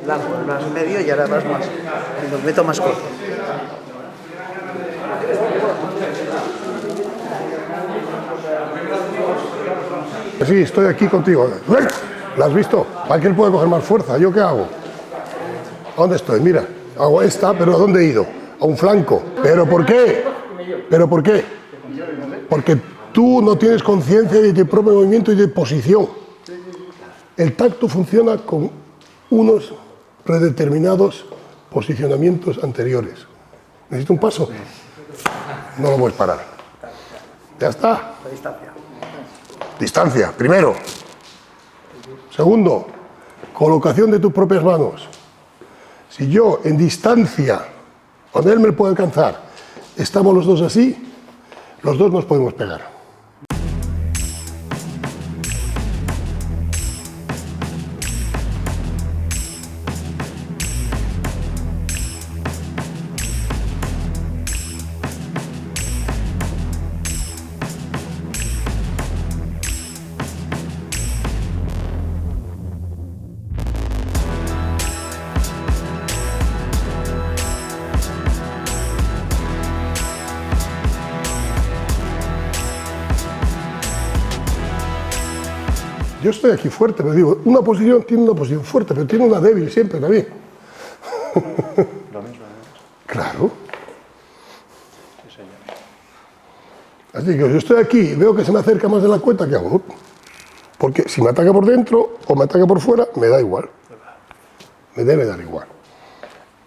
largo, más medio y ahora vas más. Y lo meto más corto. Sí, estoy aquí contigo. ¿La has visto? ¿Para qué él puede coger más fuerza? ¿Yo qué hago? ¿A dónde estoy? Mira, hago esta, pero ¿a dónde he ido? A un flanco. ¿Pero por qué? ¿Pero por qué? Porque tú no tienes conciencia de tu propio movimiento y de posición. El tacto funciona con unos predeterminados posicionamientos anteriores. ¿Necesito un paso? No lo puedes parar. Ya está. La distancia. Distancia, primero. Segundo, colocación de tus propias manos. Si yo en distancia, donde él me puede alcanzar, estamos los dos así, los dos nos podemos pegar. Yo estoy aquí fuerte, pero digo, una posición tiene una posición fuerte, pero tiene una débil siempre también. Lo mismo. Claro. Sí, señor. Así que yo estoy aquí y veo que se me acerca más de la cuenta, ¿qué hago? Porque si me ataca por dentro o me ataca por fuera, me da igual. Me debe dar igual.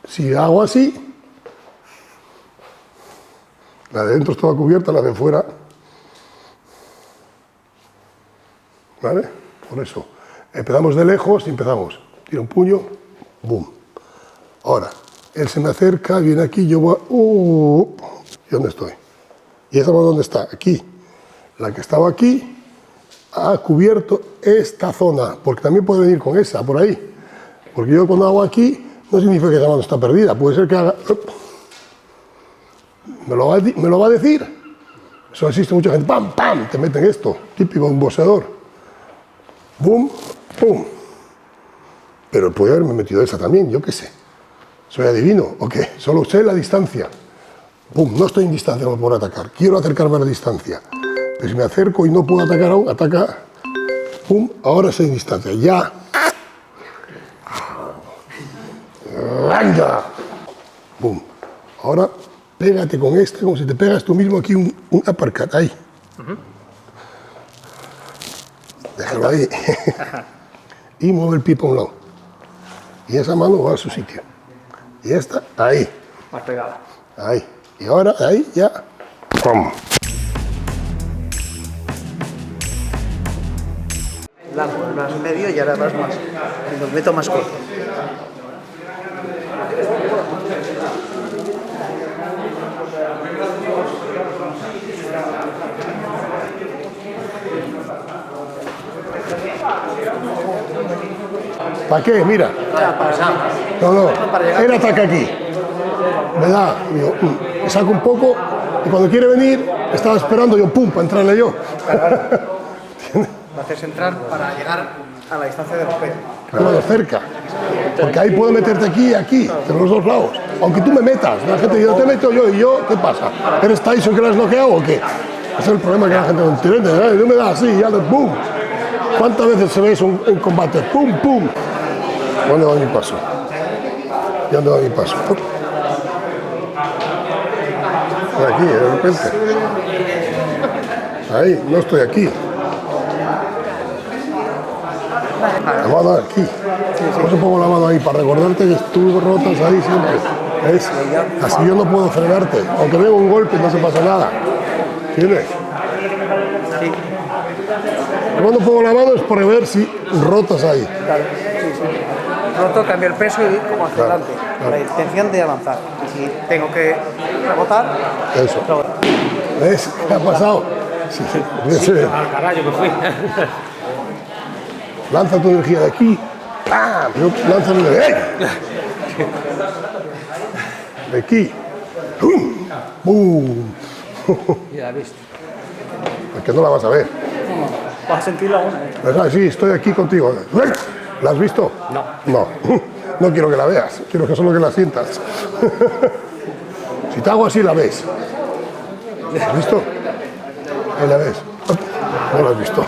Si hago así, la de dentro estaba cubierta, la de fuera. ¿Vale? Por eso, empezamos de lejos y empezamos. Tiro un puño, boom. Ahora, él se me acerca, viene aquí, yo voy ¿y dónde estoy? ¿Y esa mano dónde está? Aquí. La que estaba aquí ha cubierto esta zona, porque también puede venir con esa, por ahí. Porque yo cuando hago aquí, no significa que esa mano está perdida, puede ser que haga... ¿Me lo va a decir? Eso existe mucha gente, ¡pam, pam! Te meten esto, típico de un boxeador. ¡Bum! ¡Pum! Pero puede haberme metido esa también, yo qué sé. ¿Soy adivino o qué? Solo sé la distancia. ¡Bum! No estoy en distancia, no puedo atacar. Quiero acercarme a la distancia. Pero si me acerco y no puedo atacar aún, ataca. ¡Pum! Ahora estoy en distancia. ¡Ya! ¡Venga! ¡Bum! Ahora pégate con este, como si te pegas tú mismo aquí un uppercut. Ahí. Déjalo ahí. Y mueve el pie para un lado. Y esa mano va a su sitio. Y esta, ahí. Más pegada. Ahí. Y ahora, ahí, ya. ¡Pum! Largo, más medio y ahora vas más. Y lo meto más corto. ¿Para qué? Mira. No. Él ataca aquí. Me da, digo, me saco un poco y cuando quiere venir, estaba esperando yo, pum, para entrarle yo. Lo haces entrar para llegar a la distancia de los pies. Claro, cerca. Porque ahí puedo meterte aquí y aquí, de los dos lados. Aunque tú me metas, la gente dice, te meto yo y yo, ¿qué pasa? ¿Eres Tyson que lo has noqueado o qué? Ese es el problema que la gente no entiende. Tú me das así, ya de pum. ¿Cuántas veces se ve eso en combate? ¡Pum, pum! ¿Dónde va mi paso? ¿Y dónde va mi paso? Por aquí, de repente. Ahí, no estoy aquí. La mano aquí. Por eso pongo la mano ahí, para recordarte que tú rotas ahí siempre. ¿Ves? Así yo no puedo frenarte. Aunque venga un golpe, no se pasa nada. ¿Entiendes? Sí. Cuando pongo la mano es por ver si rotas ahí. Claro, sí. Roto, cambio el peso y como hacia Claro, adelante. claro. La intención de avanzar. Y si tengo que rebotar, Eso. lo- ¿Ves? ¿Qué ha pasado? Sí. Al carajo que fui. Lanza tu energía de aquí. ¡Pam! Lánzalo de ahí. De aquí. ¡Bum! ¡Bum! Ya viste. Porque no la vas a ver. vas a sentirlo aún. ¿Verdad? Sí, estoy aquí contigo. ¿La has visto? No. No. no quiero que la veas, quiero que solo que la sientas. Si te hago así, la ves. ¿Has visto? Ahí la ves. No la has visto.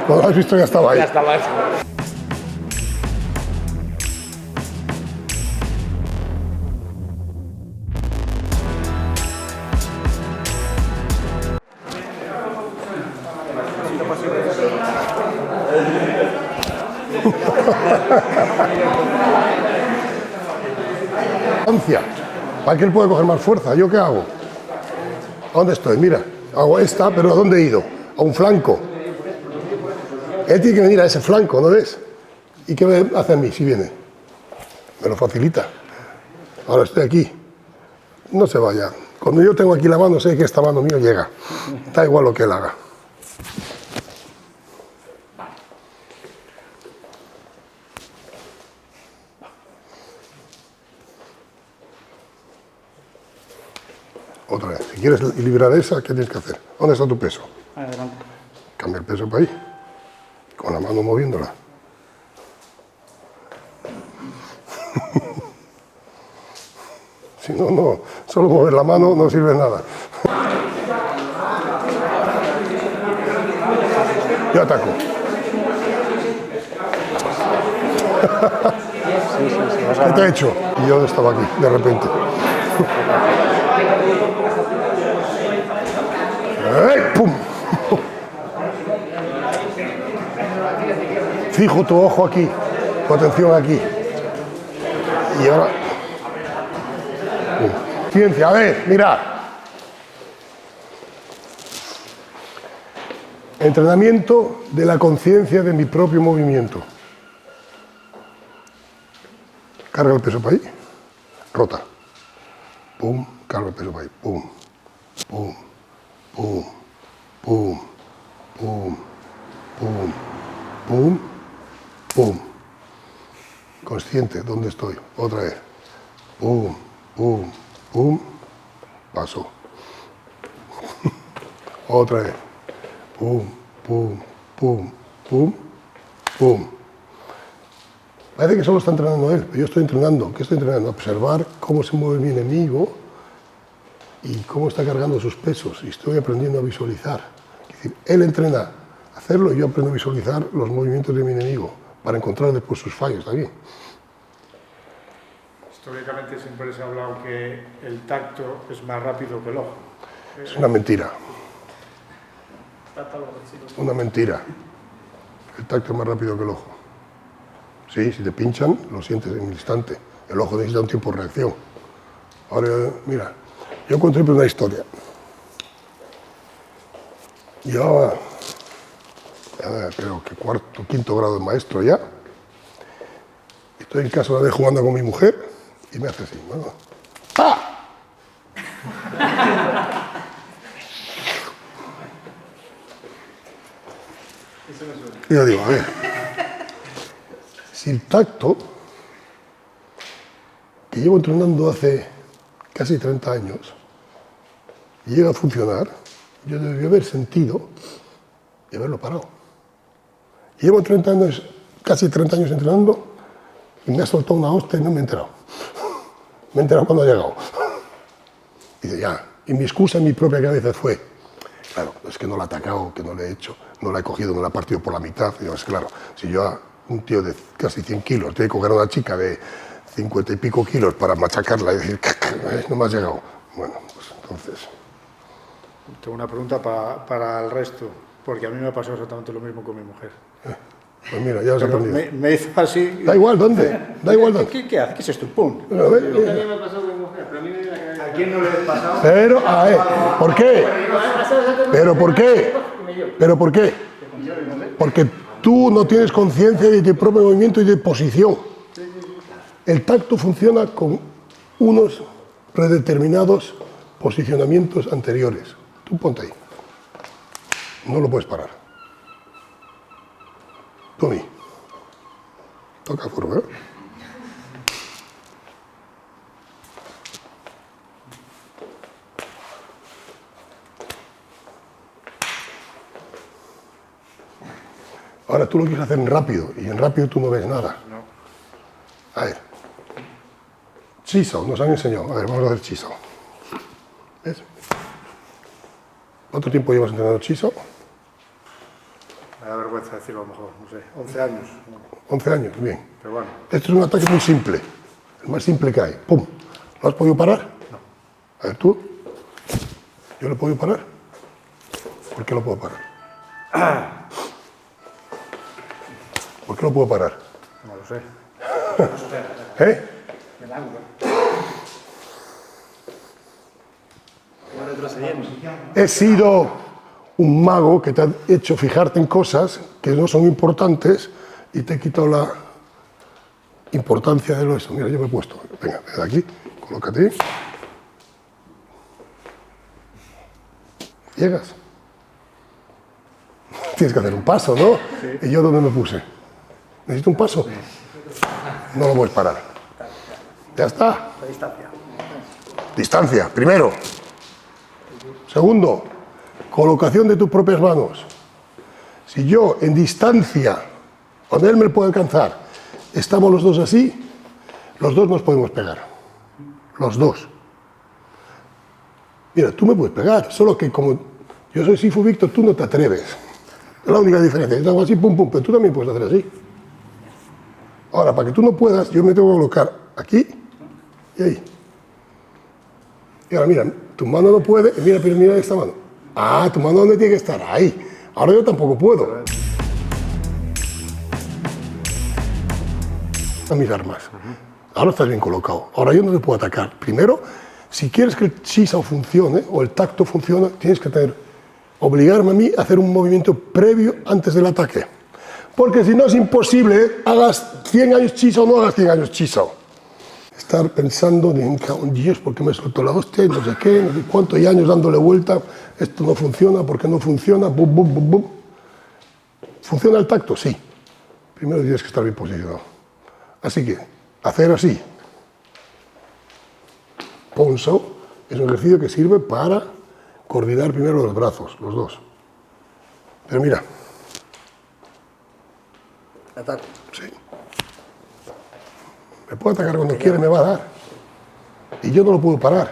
No la has visto, ya estaba ahí. Ya estaba. Para que él pueda coger más fuerza. ¿Yo qué hago? ¿A dónde estoy? Mira, hago esta, pero ¿a dónde he ido? A un flanco. Él tiene que venir a ese flanco, ¿no ves? ¿Y qué me hace a mí si viene? Me lo facilita. Ahora estoy aquí. No se vaya. Cuando yo tengo aquí la mano, sé que esta mano mío llega. Da igual lo que él haga. Otra vez. Si quieres liberar esa, ¿qué tienes que hacer? ¿Dónde está tu peso? Adelante. Cambia el peso para ahí. Con la mano moviéndola. Si no, no. Solo mover la mano no sirve de nada. Yo ataco. ¿Qué te he hecho? Y yo estaba aquí, de repente. ¡Ay, pum! Fijo tu ojo aquí, tu atención aquí. Y ahora... Ciencia, a ver, mira. Entrenamiento de la conciencia de mi propio movimiento. Carga el peso para ahí, rota. Pum, carga el peso para ahí, pum, pum, pum, pum, pum, pum, pum, pum. Consciente, ¿dónde estoy? Otra vez. Pum, pum, pum, paso. Otra vez. Pum, pum, pum, pum, pum. Parece que solo está entrenando él, pero yo estoy entrenando. ¿Qué estoy entrenando? Observar cómo se mueve mi enemigo y cómo está cargando sus pesos. Y estoy aprendiendo a visualizar. Es decir, él entrena a hacerlo y yo aprendo a visualizar los movimientos de mi enemigo para encontrar después sus fallos también. Históricamente siempre se ha hablado que el tacto es más rápido que el ojo. Es una mentira. Una mentira. El tacto es más rápido que el ojo. Sí, si te pinchan, lo sientes en un instante. El ojo necesita un tiempo de reacción. Ahora, mira, yo cuento siempre una historia. Yo, creo que cuarto, quinto grado de maestro ya. Estoy en casa una vez jugando con mi mujer y me hace así, bueno, ¡pa! Y yo digo, a ver, si el tacto, que llevo entrenando hace casi 30 años, llega a funcionar, yo debería haber sentido y haberlo parado. Llevo 30 años, casi 30 años entrenando y me ha soltado una hostia y no me he enterado. Me he enterado cuando ha llegado. Y dice, ya. Y mi excusa en mi propia cabeza fue, claro, es que no la he atacado, que no le he hecho, no la he cogido, no la he partido por la mitad. Y yo, es claro, si yo a un tío de casi 100 kilos tengo que coger a una chica de 50 y pico kilos para machacarla y decir, no me has llegado. Bueno, pues entonces... Tengo una pregunta para el resto, porque a mí me ha pasado exactamente lo mismo con mi mujer. Pues mira, ya has Pero aprendido. me hizo así... Da igual dónde, da igual dónde. ¿Qué hace? ¿Qué es esto? ¡Pum! Pero, a ver, me pasó con mi mujer, pero a mí me dio la cabeza. ¿A quién no le ha pasado? pero, a ver, ¿por qué? ¿Pero por qué? ¿Pero por qué? Porque tú no tienes conciencia de tu propio movimiento y de posición. El tacto funciona con unos predeterminados posicionamientos anteriores. Tú ponte ahí. No lo puedes parar. Tony. Toca furbo, ¿eh? Ahora tú lo quieres hacer en rápido, y en rápido tú no ves nada. A ver. Chisao, nos han enseñado. A ver, vamos a hacer chisao. ¿Ves? ¿Cuánto tiempo llevas entrenando chisao? Me da vergüenza decirlo a lo mejor, no sé, 11 años. 11 años, bien. Pero bueno. Este es un ataque muy simple, el más simple que hay. ¡Pum! ¿Lo has podido parar? No. A ver, tú. ¿Yo lo he podido parar? ¿Por qué lo puedo parar? ¿Por qué lo puedo parar? No lo sé. ¿Eh? He sido un mago que te ha hecho fijarte en cosas que no son importantes y te he quitado la importancia de lo eso. Mira, yo me he puesto. Venga, ven aquí, colócate. Llegas. Tienes que hacer un paso, ¿no? Sí. ¿Y yo dónde me puse? ¿Necesito un paso? No lo puedes parar. Ya está. La distancia. Distancia, primero. Segundo, colocación de tus propias manos. Si yo en distancia, donde él me puede alcanzar, estamos los dos así, los dos nos podemos pegar. Los dos. Mira, tú me puedes pegar, solo que como yo soy Sifu Víctor, tú no te atreves. Es la única diferencia. Yo hago así, pum, pum, pero tú también puedes hacer así. Ahora, para que tú no puedas, yo me tengo que colocar aquí y ahí. Y ahora, mira, tu mano no puede, mira, pero mira esta mano. Ah, tu mano dónde tiene que estar, ahí. Ahora yo tampoco puedo. A mis armas. Ahora estás bien colocado. Ahora yo no te puedo atacar. Primero, si quieres que el chisao funcione o el tacto funcione, tienes que obligarme a mí a hacer un movimiento previo antes del ataque. Porque si no es imposible, hagas 100 años chisao o no hagas 100 años chisao. Estar pensando en Dios, ¿por qué me soltó la hostia? No sé qué, no sé cuánto, y años dándole vuelta, esto no funciona, ¿por qué no funciona? Bum, bum, bum, bum. ¿Funciona el tacto? Sí. Primero tienes que estar bien posicionado. Así que, hacer así. Ponso es un ejercicio que sirve para coordinar primero los brazos, los dos. Pero mira. Ataco. Sí. Me puede atacar cuando quiere, me va a dar. Y yo no lo puedo parar.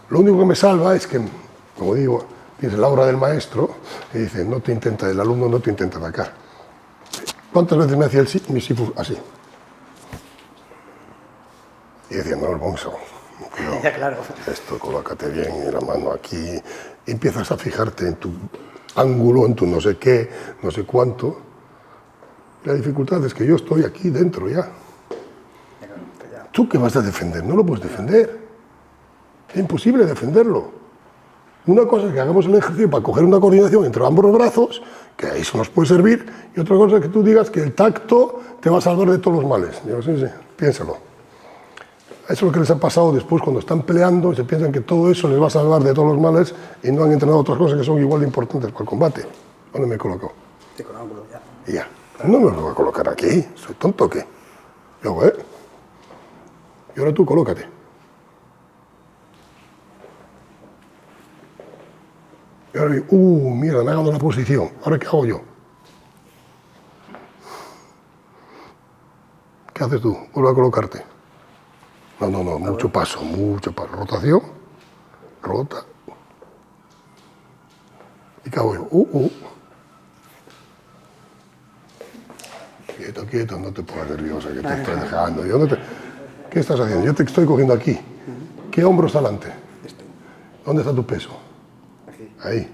Lo único que me salva es que, como digo, tienes la obra del maestro y dice, no te intenta, el alumno no te intenta atacar. ¿Cuántas veces me hacía mi Sifu así? Y decía, no, el bonzo. Ya, claro. Esto, colócate bien, y la mano aquí. Y empiezas a fijarte en tu ángulo, en tu no sé qué, no sé cuánto. La dificultad es que yo estoy aquí dentro ya. ¿Tú qué vas a defender? No lo puedes defender. Es imposible defenderlo. Una cosa es que hagamos un ejercicio para coger una coordinación entre ambos los brazos, que eso nos puede servir, y otra cosa es que tú digas que el tacto te va a salvar de todos los males. Digo, sí, piénsalo. Eso es lo que les ha pasado después cuando están peleando y se piensan que todo eso les va a salvar de todos los males y no han entrenado otras cosas que son igual de importantes para el combate. ¿Dónde me he colocado? Sí, con ángulo ya. Y ya. No me lo voy a colocar aquí. ¿Soy tonto o qué? Luego, Y ahora tú, colócate. Y ahora, mira, me ha ganado la posición. ¿Ahora qué hago yo? ¿Qué haces tú? Vuelve a colocarte. No, mucho paso. Rotación. Rota. ¿Y qué hago yo? Quieto, no te pongas nerviosa, que te estoy dejando. ¿Qué estás haciendo? Yo te estoy cogiendo aquí. ¿Qué hombros adelante? ¿Dónde está tu peso? Aquí. Ahí.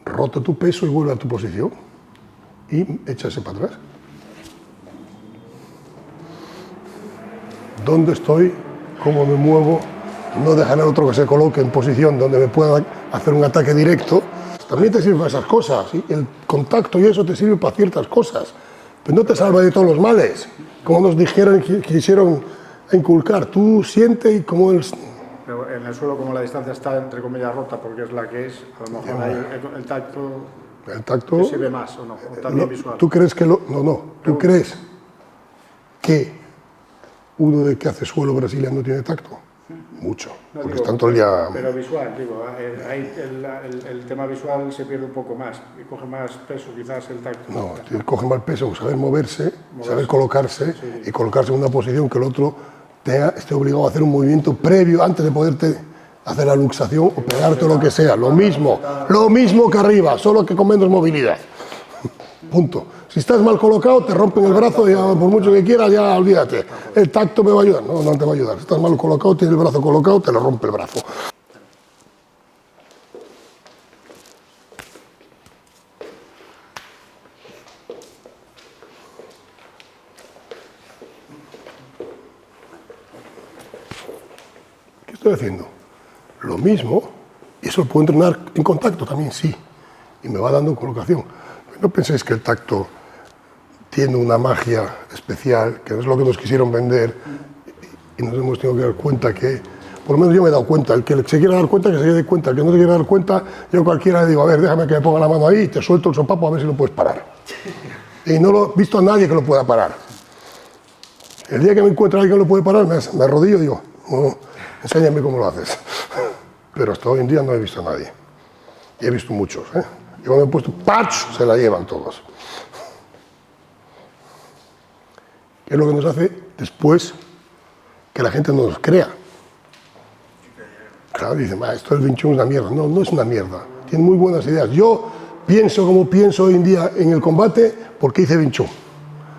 Rota tu peso y vuelve a tu posición. Y échase para atrás. ¿Dónde estoy? ¿Cómo me muevo? No dejar al otro que se coloque en posición donde me pueda hacer un ataque directo. También te sirve para esas cosas. ¿Sí? El contacto y eso te sirve para ciertas cosas. Pero no te salva de todos los males. Como nos dijeron, quisieron inculcar. Tú siente y como Pero en el suelo, como la distancia está entre comillas rota, porque es la que es, a lo mejor ahí el tacto te sirve más, ¿o no? O también visual. ¿Tú crees que ¿Tú crees que uno de que hace suelo brasileño tiene tacto? Mucho, No, porque digo, están todo el día... Pero visual, digo, ahí el tema visual se pierde un poco más, y coge más peso quizás el tacto. No, coge mal peso, saber moverse, saber colocarse, sí. Y colocarse en una posición que el otro esté obligado a hacer un movimiento previo antes de poderte hacer la luxación o pegarte o lo que sea. Lo mismo que arriba, solo que con menos movilidad. Punto. Si estás mal colocado, te rompen el brazo y por mucho que quieras, ya olvídate. El tacto me va a ayudar. No, no te va a ayudar. Si estás mal colocado, tienes el brazo colocado, te lo rompe el brazo. ¿Qué estoy haciendo? Lo mismo, y eso lo puedo entrenar en contacto también, sí. Y me va dando colocación. No penséis que el tacto tiene una magia especial, que no es lo que nos quisieron vender, y nos hemos tenido que dar cuenta que, por lo menos yo me he dado cuenta, el que se quiera dar cuenta, que se dé cuenta, el que no se quiera dar cuenta, yo a cualquiera le digo, a ver, déjame que me ponga la mano ahí y te suelto el sopapo a ver si lo puedes parar. Y no lo he visto a nadie que lo pueda parar. El día que me encuentre alguien que lo puede parar, me arrodillo y digo, oh, enséñame cómo lo haces. Pero hasta hoy en día no he visto a nadie. Y he visto muchos, ¿eh? Y cuando he puesto patch, se la llevan todos. ¿Qué es lo que nos hace después que la gente no nos crea? Claro, dicen, esto del Wing Chun es una mierda. No, no es una mierda. Tiene muy buenas ideas. Yo pienso como pienso hoy en día en el combate porque hice Wing Chun.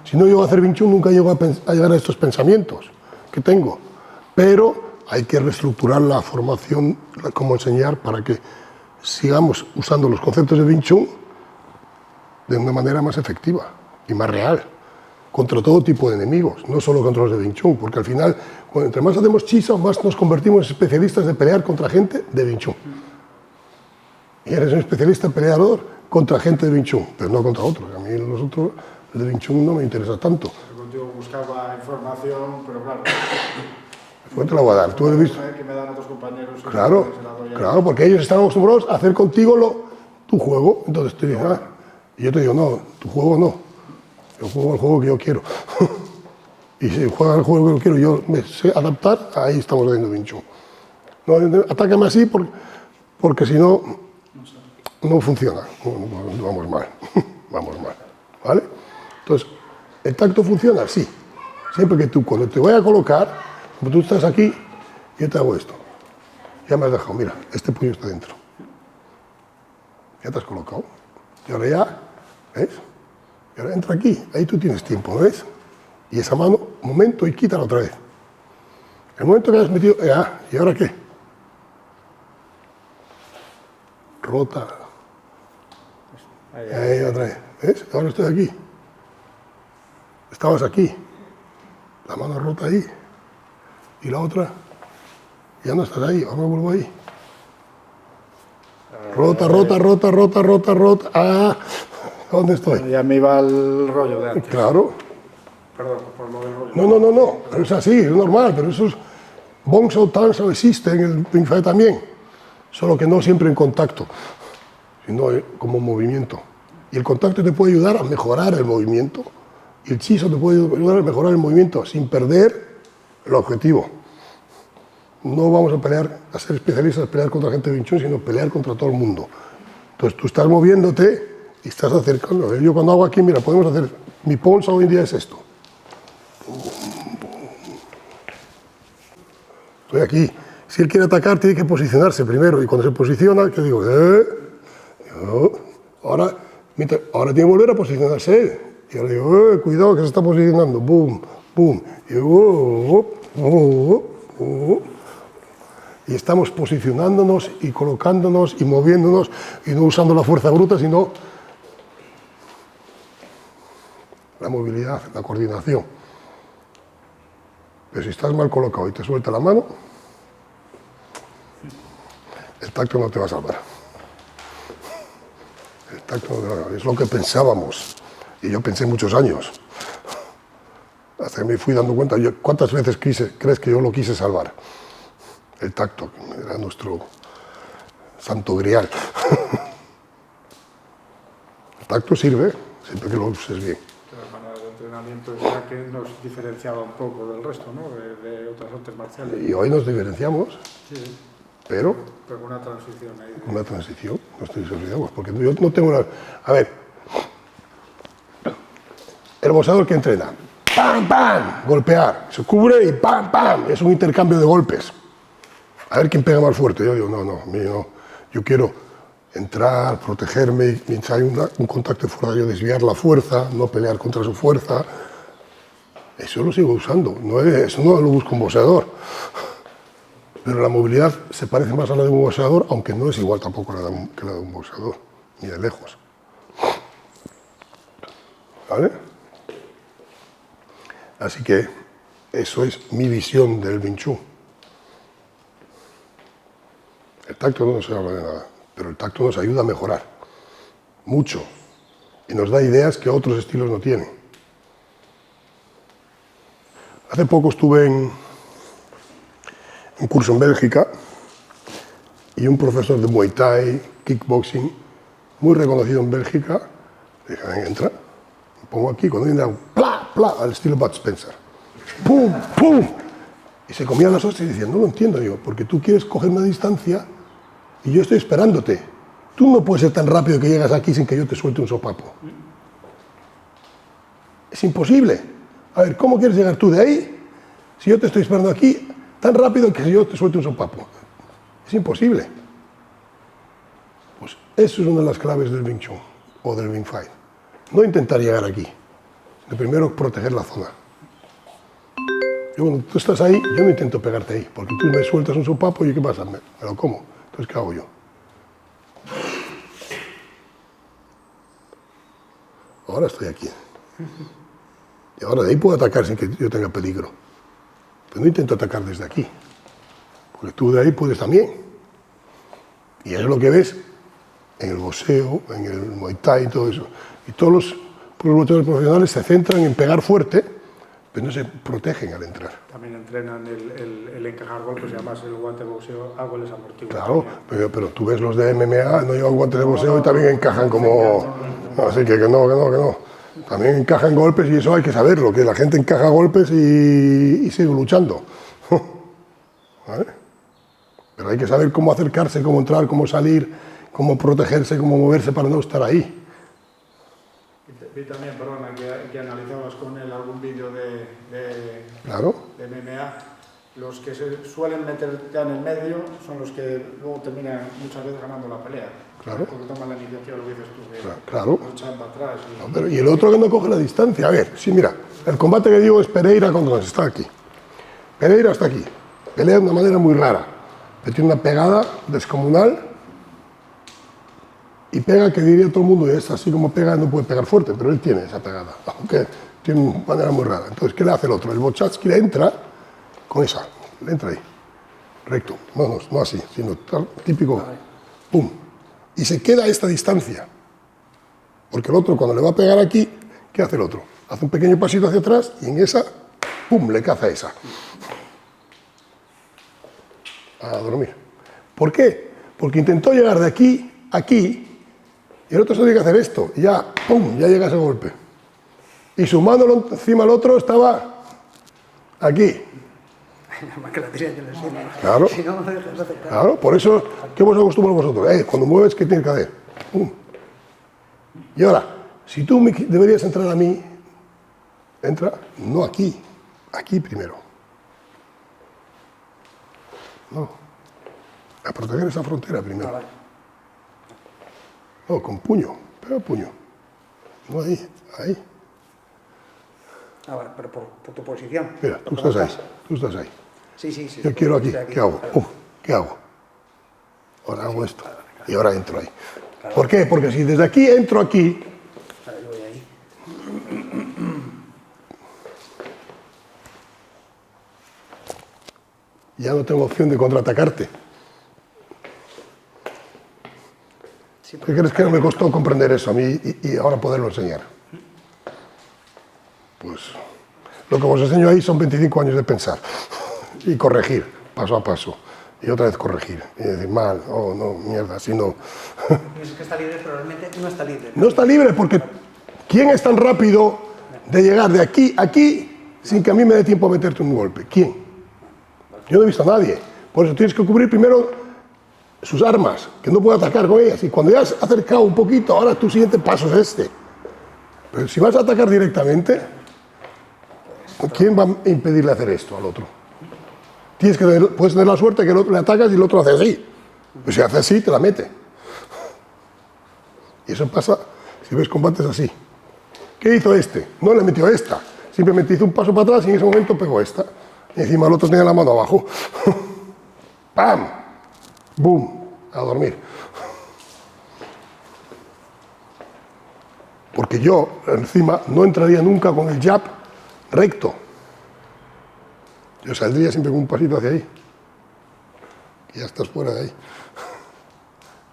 Si no llego a hacer Wing Chun, nunca llego a llegar a estos pensamientos que tengo. Pero hay que reestructurar la formación, cómo enseñar, para que sigamos usando los conceptos de Wing Chun de una manera más efectiva y más real, contra todo tipo de enemigos, no solo contra los de Wing Chun, porque al final, entre más hacemos chisa, más nos convertimos en especialistas de pelear contra gente de Wing Chun. Y eres un especialista peleador contra gente de Wing Chun, pero no contra otros. A mí los otros, el de Wing Chun no me interesa tanto. Yo buscaba información, pero claro... Después te la voy a dar. Tú has visto... que me dan otros compañeros. Claro, claro, porque ellos están acostumbrados a hacer contigo tu juego. Entonces tú dices, y yo te digo, no, tu juego no. Yo juego el juego que yo quiero. Y si juegas el juego que yo quiero, yo me sé adaptar, ahí estamos haciendo Wing Chun. No, atácame así porque si no, no funciona. Vamos mal. Vamos mal. ¿Vale? Entonces, ¿el tacto funciona? Sí. Siempre que tú, cuando te vaya a colocar, como tú estás aquí, yo te hago esto. Ya me has dejado, mira, este puño está dentro. Ya te has colocado. Y ahora ya, ¿ves? Y ahora entra aquí, ahí tú tienes tiempo, ¿no ves? Y esa mano, un momento, y quítala otra vez. El momento que has metido, ¿y ahora qué? Rota. Ahí otra vez, ¿ves? Ahora estoy aquí. Estabas aquí. La mano rota ahí. Y la otra, ya no estás ahí, ahora me vuelvo ahí. Rota, rota, rota, rota, rota, rota. ¿Dónde estoy? Ya me iba el rollo de antes. Claro. Perdón, por lo del rollo. No. Pero es así, es normal, pero eso es... Bong Sao Tan existe en el Wing Chun también. Solo que no siempre en contacto, sino como movimiento. Y el contacto te puede ayudar a mejorar el movimiento. Y el Chi Sao te puede ayudar a mejorar el movimiento sin perder el objetivo. No vamos a pelear, a ser especialistas, a pelear contra gente de Wing Chun, sino pelear contra todo el mundo. Entonces tú estás moviéndote y estás acercando. Yo cuando hago aquí, mira, podemos hacer, mi pulse hoy en día es esto. Estoy aquí. Si él quiere atacar, tiene que posicionarse primero. Y cuando se posiciona, ¿qué digo? Ahora tiene que volver a posicionarse él. Y ahora digo, cuidado que se está posicionando. Boom, boom. Y estamos posicionándonos y colocándonos y moviéndonos y no usando la fuerza bruta, sino la movilidad, la coordinación. Pero si estás mal colocado y te suelta la mano, el tacto no te va a salvar. El tacto no te va a salvar. Es lo que pensábamos. Y yo pensé muchos años. Hasta que me fui dando cuenta, ¿cuántas veces crees que yo lo quise salvar? El tacto, era nuestro santo grial. El tacto sirve, siempre que lo uses bien. La manera de entrenamiento es la que nos diferenciaba un poco del resto, ¿no? De otras artes marciales. Y hoy nos diferenciamos, sí. Pero con una transición ahí. Una transición, nos diferenciamos, porque yo no tengo una... A ver, el boxeador que entrena, ¡pam, pam! Golpear. Se cubre y ¡pam, pam! Es un intercambio de golpes. A ver quién pega más fuerte. Yo digo, no. Yo quiero entrar, protegerme, y mientras hay un contacto de fuerza, yo desviar la fuerza, no pelear contra su fuerza. Eso lo sigo usando. Eso no lo busco un boxeador. Pero la movilidad se parece más a la de un boxeador, aunque no es igual tampoco que la de un boxeador, ni de lejos. ¿Vale? Así que eso es mi visión del Wing Chun. El tacto no nos habla de nada, pero el tacto nos ayuda a mejorar mucho y nos da ideas que otros estilos no tienen. Hace poco estuve en un curso en Bélgica y un profesor de Muay Thai, kickboxing, muy reconocido en Bélgica, le dije, venga, entra, me pongo aquí, cuando viene ¡plá, plá!, al estilo Bud Spencer. ¡Pum, pum! Y se comían las hostias y decían, no lo entiendo, digo, porque tú quieres coger una distancia y yo estoy esperándote. Tú no puedes ser tan rápido que llegas aquí sin que yo te suelte un sopapo. Es imposible. A ver, ¿cómo quieres llegar tú de ahí si yo te estoy esperando aquí tan rápido que yo te suelte un sopapo? Es imposible. Pues eso es una de las claves del Wing Chun o del Wing Fight. No intentar llegar aquí, sino primero proteger la zona. Y cuando tú estás ahí, yo no intento pegarte ahí, porque tú me sueltas un sopapo y ¿qué pasa? Me lo como. Entonces, ¿qué hago yo? Ahora estoy aquí. Y ahora de ahí puedo atacar sin que yo tenga peligro. Pero no intento atacar desde aquí, porque tú de ahí puedes también. Y eso es lo que ves en el boxeo, en el Muay Thai y todo eso. Y todos los boxeadores profesionales se centran en pegar fuerte, pero no se protegen al entrar. También entrenan el encajar golpes y además el guante de boxeo algo les amortigua. Claro, pero tú ves los de MMA, no llevan guantes de boxeo y también encajan como... Así que no. También encajan golpes y eso hay que saberlo, que la gente encaja golpes y sigue luchando. ¿Vale? Pero hay que saber cómo acercarse, cómo entrar, cómo salir, cómo protegerse, cómo moverse para no estar ahí. Vi también, perdona, que analizabas con él algún vídeo de MMA. Los que se suelen meter ya en el medio son los que luego terminan muchas veces ganando la pelea. Claro. Porque toman la iniciativa, lo que dices tú, que claro. luchan para atrás. Y el otro que no coge la distancia. A ver, sí, mira, el combate que digo es Pereira contra nos está aquí. Pereira está aquí. Pelea de una manera muy rara. Tiene una pegada descomunal y pega que diría todo el mundo, y es así como pega, no puede pegar fuerte, pero él tiene esa pegada, aunque tiene una manera muy rara. Entonces, ¿qué le hace el otro? El Bochatsky le entra con esa, le entra ahí, recto, no así, sino típico, pum, y se queda a esta distancia, porque el otro cuando le va a pegar aquí, ¿qué hace el otro? Hace un pequeño pasito hacia atrás y en esa, pum, le caza esa. A dormir. ¿Por qué? Porque intentó llegar de aquí a aquí y el otro se tiene que hacer esto y ya, pum, ya llega ese golpe. Y su mano encima del otro estaba aquí. Claro, claro, por eso, ¿qué vos acostumbráis vosotros? Cuando mueves, ¿qué tienes que hacer? Pum. Y ahora, si tú deberías entrar a mí, entra, no aquí, aquí primero. No, a proteger esa frontera primero. No, con puño, pega puño. No ahí, ahí. Ah, vale, pero por tu posición. Mira, tú estás ahí. Sí. Yo quiero aquí, ¿qué hago? ¿Qué hago? Ahora hago esto y ahora entro ahí. ¿Por qué? Porque si desde aquí entro aquí, Yo voy ahí. ya no tengo opción de contraatacarte. ¿Qué crees que no me costó comprender eso a mí y ahora poderlo enseñar? Pues lo que os enseño ahí son 25 años de pensar y corregir paso a paso y otra vez corregir y decir mal, oh no, mierda, así no. Piensas que está libre, pero realmente no está libre. No está libre porque ¿quién es tan rápido de llegar de aquí a aquí sin que a mí me dé tiempo a meterte un golpe? ¿Quién? Yo no he visto a nadie. Por eso tienes que cubrir primero sus armas, que no puede atacar con ellas. Y cuando ya has acercado un poquito, ahora tu siguiente paso es este. Pero si vas a atacar directamente, ¿Quién va a impedirle hacer esto al otro? Puedes tener la suerte que el otro le atacas y el otro hace así. Pues si hace así, te la mete. Y eso pasa si ves combates así. ¿Qué hizo este? No le metió esta. Simplemente hizo un paso para atrás y en ese momento pegó esta. Y encima el otro tenía la mano abajo. ¡Pam! ¡Bum! A dormir. Porque yo, encima, no entraría nunca con el jab recto. Yo saldría siempre con un pasito hacia ahí. Y ya estás fuera de ahí.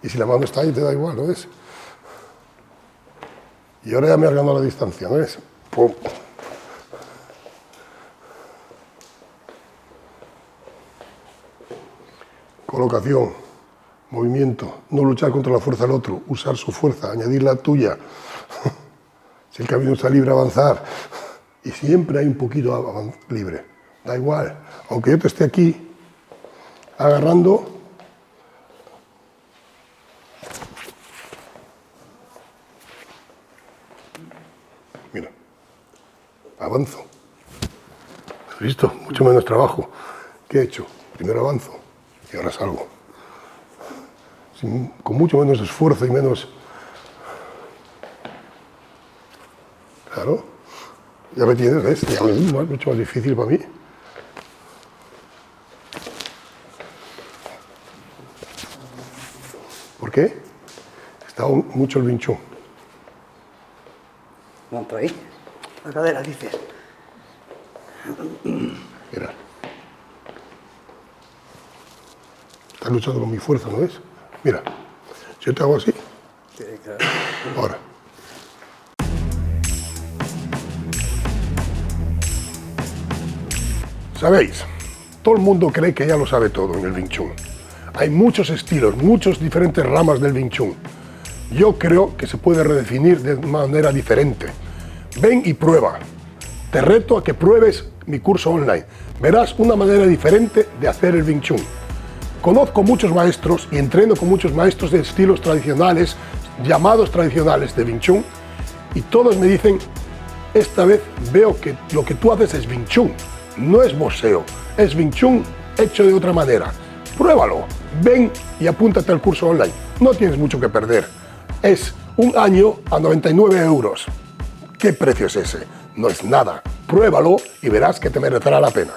Y si la mano está ahí, te da igual, ¿no ves? Y ahora ya me has ganado la distancia, ¿no ves? ¡Pum! Colocación, movimiento, no luchar contra la fuerza del otro, usar su fuerza, añadir la tuya. Si el camino está libre, avanzar. Y siempre hay un poquito libre. Da igual, aunque yo te esté aquí agarrando. Mira, avanzo. ¿Has visto? Mucho menos trabajo. ¿Qué he hecho? Primero avanzo y ahora salgo. Con mucho menos esfuerzo y menos... Claro. Ya me tienes, ¿ves? Ya es mucho más difícil para mí. ¿Por qué? Está mucho el Wing Chun. ¿Cuánto ahí? La cadera, dices. Mira. Estás luchando con mi fuerza, ¿no ves? Mira. Si yo te hago así. Sí, claro. Ahora. ¿Sabéis? Todo el mundo cree que ya lo sabe todo en el Wing Chun. Hay muchos estilos, muchas diferentes ramas del Wing Chun. Yo creo que se puede redefinir de manera diferente. Ven y prueba. Te reto a que pruebes mi curso online. Verás una manera diferente de hacer el Wing Chun. Conozco muchos maestros y entreno con muchos maestros de estilos tradicionales, llamados tradicionales de Wing Chun, y todos me dicen, esta vez veo que lo que tú haces es Wing Chun, no es boxeo, es Wing Chun hecho de otra manera. Pruébalo, ven y apúntate al curso online. No tienes mucho que perder. Es un año a 99 euros. ¿Qué precio es ese? No es nada. Pruébalo y verás que te merecerá la pena.